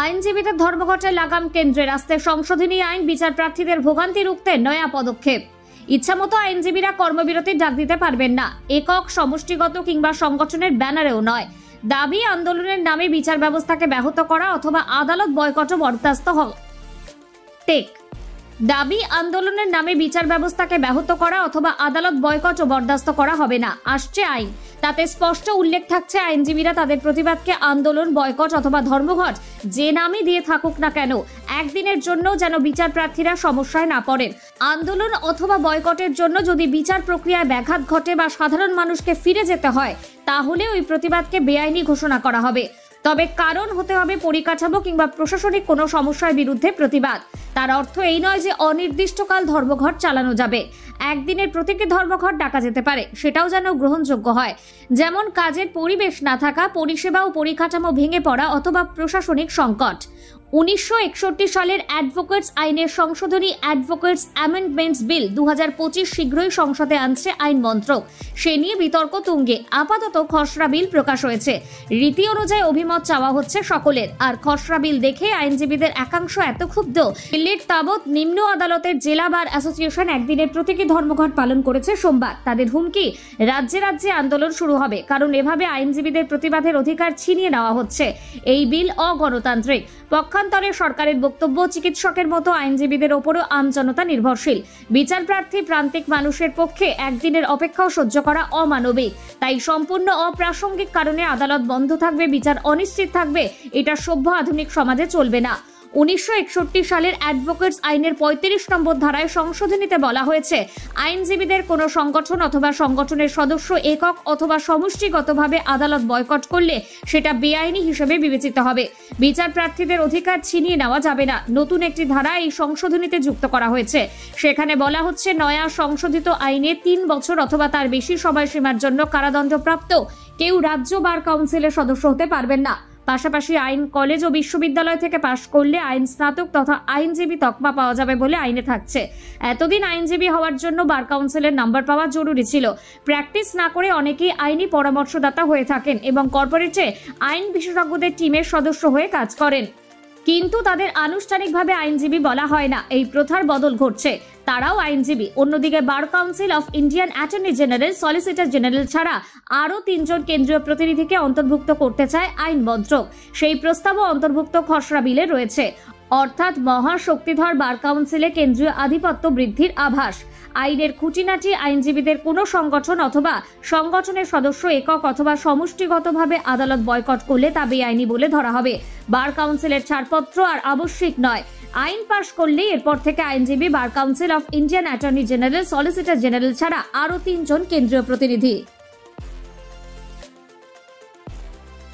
আইনজীবীদের ধর্মঘটে লাগাম কেন্দ্রে রাস্তায় সংশোধনী আইন বিচার প্রার্থীদের ভোগান্তি রুখতে নয়া পদক্ষেপ। ইচ্ছামতো আইনজীবীরা কর্মবিরতির ডাক দিতে পারবেন না, একক সমষ্টিগত কিংবা সংগঠনের ব্যানারেও নয়। দাবি আন্দোলনের নামে বিচার ব্যবস্থাকে ব্যাহত করা অথবা আদালত বয়কটও বরদাস্ত হবে। দাবি আন্দোলনের নামে বিচার ব্যবস্থাকে ব্যাহত করা অথবা আদালত বয়কটও বরদাস্ত করা হবে না। আসছে আইন, তাতে স্পষ্ট উল্লেখ থাকছে আইনজীবীরা তাদের প্রতিবাদকে আন্দোলন, বয়কট অথবা ধর্মঘট যে নামই দিয়ে থাকুক না কেন, একদিনের জন্য যেন বিচার প্রার্থীরা সমস্যায় না পড়েন। আন্দোলন অথবা বয়কটের জন্য যদি বিচার প্রক্রিয়ায় ব্যাঘাত ঘটে বা সাধারণ মানুষকে ফিরে যেতে হয়, তাহলে ওই প্রতিবাদকে বেআইনি ঘোষণা করা হবে। তবে কারণ হতে হবে পরিকাঠামো কিংবা প্রশাসনিক কোনো সমস্যার বিরুদ্ধে প্রতিবাদ। তার অর্থ এই নয় যে অনির্দিষ্টকাল ধর্মঘট চালানো যাবে। একদিনের প্রতীকী ধর্মঘট ডাকা যেতে পারে, সেটাও যেন গ্রহণযোগ্য হয়। যেমন কাজের পরিবেশ না থাকা, পরিষেবা ও পরিকাঠামো ভেঙে পড়া অথবা প্রশাসনিক সংকট। 1961 সালের অ্যাডভোকেটস আইনের সংশোধনী অ্যাডভোকেটস অ্যামেন্ডমেন্টস বিল 2025 শীঘ্রই সংসদে আনছে আইন মন্ত্রক। সে নিয়ে বিতর্ক তুঙ্গে। আপাতত খসড়া বিল প্রকাশ হয়েছে। রীতি অনুযায়ী অভিমত চাওয়া হচ্ছে সকলের। আর খসড়া বিল দেখে আইনজীবীদের একাংশ এত ক্ষুব্ধ, দিল্লির তাবৎ নিম্ন আদালতের জেলা বার অ্যাসোসিয়েশন একদিনের প্রতীকী ধর্মঘট পালন করেছে সোমবার। তাদের হুমকি, রাজ্যে রাজ্যে আন্দোলন শুরু হবে, কারণ এভাবে আইনজীবীদের প্রতিবাদের অধিকার ছিনিয়ে নেওয়া হচ্ছে। এই বিল অগণতান্ত্রিক। পক্ষান্তরে সরকারের বক্তব্য, চিকিৎসকের মতো আইনজীবীদের ওপরও আমজনতা নির্ভরশীল। বিচার প্রার্থী প্রান্তিক মানুষের পক্ষে একদিনের অপেক্ষাও সহ্য করা অমানবিক। তাই সম্পূর্ণ অপ্রাসঙ্গিক কারণে আদালত বন্ধ থাকবে, বিচার অনিশ্চিত থাকবে, এটা সভ্য আধুনিক সমাজে চলবে না। 1961 সালের অ্যাডভোকেটস আইনের 35 নম্বর ধারায় সংশোধনীতে বলা হয়েছে, আইনজীবীদের কোনো সংগঠন অথবা সংগঠনের সদস্য একক অথবা সমষ্টিগতভাবে আদালত বয়কট করলে সেটা বেআইনি হিসেবে বিবেচিত হবে। বিচার প্রার্থীদের অধিকার ছিনিয়ে নেওয়া যাবে না। নতুন একটি ধারা এই সংশোধনীতে যুক্ত করা হয়েছে। সেখানে বলা হচ্ছে, নয়া সংশোধিত আইনে 3 বছর অথবা তার বেশি সময়সীমার জন্য কারাদণ্ডপ্রাপ্ত কেউ রাজ্য বার কাউন্সিলের সদস্য হতে পারবেন না। পাশাপাশি আইন কলেজ ও বিশ্ববিদ্যালয় থেকে পাশ করলে আইন স্নাতক তথা আইনজীবী তকমা পাওয়া যাবে বলে আইনে থাকছে। এতদিন আইনজীবী হওয়ার জন্য বার কাউন্সিলের নাম্বার পাওয়া জরুরি ছিল। প্র্যাকটিস না করে অনেকেই আইনি পরামর্শদাতা হয়ে থাকেন এবং কর্পোরেটে আইন বিশেষজ্ঞদের টিমের সদস্য হয়ে কাজ করেন, কিন্তু তাদের আনুষ্ঠানিকভাবে আইনজীবী বলা হয় না। এই প্রথার বদল ঘটছে। তারাও আইনজীবী। অন্যদিকে bar council of Indian attorney general, solicitor general ছাড়া আরও 3 জন কেন্দ্রীয় প্রতিনিধিকে অন্তর্ভুক্ত করতে চায় আইন মন্ত্রক। সেই প্রস্তাবও অন্তর্ভুক্ত খসড়া বিলে রয়েছে। অর্থাৎ মহাশক্তিধর বার কাউন্সিলে কেন্দ্রীয় আধিপত্য বৃদ্ধির আভাস। আইনের খুঁটিনাটি, আইনজীবীদের কোনো সংগঠন অথবা সংগঠনের সদস্য একক অথবা সমষ্টিগতভাবে আদালত বয়কট করলে তা বেআইনি বলে ধরা হবে। বার কাউন্সিলের ছাড়পত্র আর আবশ্যিক নয়। আইন পাশ করলেই এরপর থেকে আইনজীবী bar council of Indian attorney general, solicitor general ছাড়া আরও 3 জন কেন্দ্রীয় প্রতিনিধি।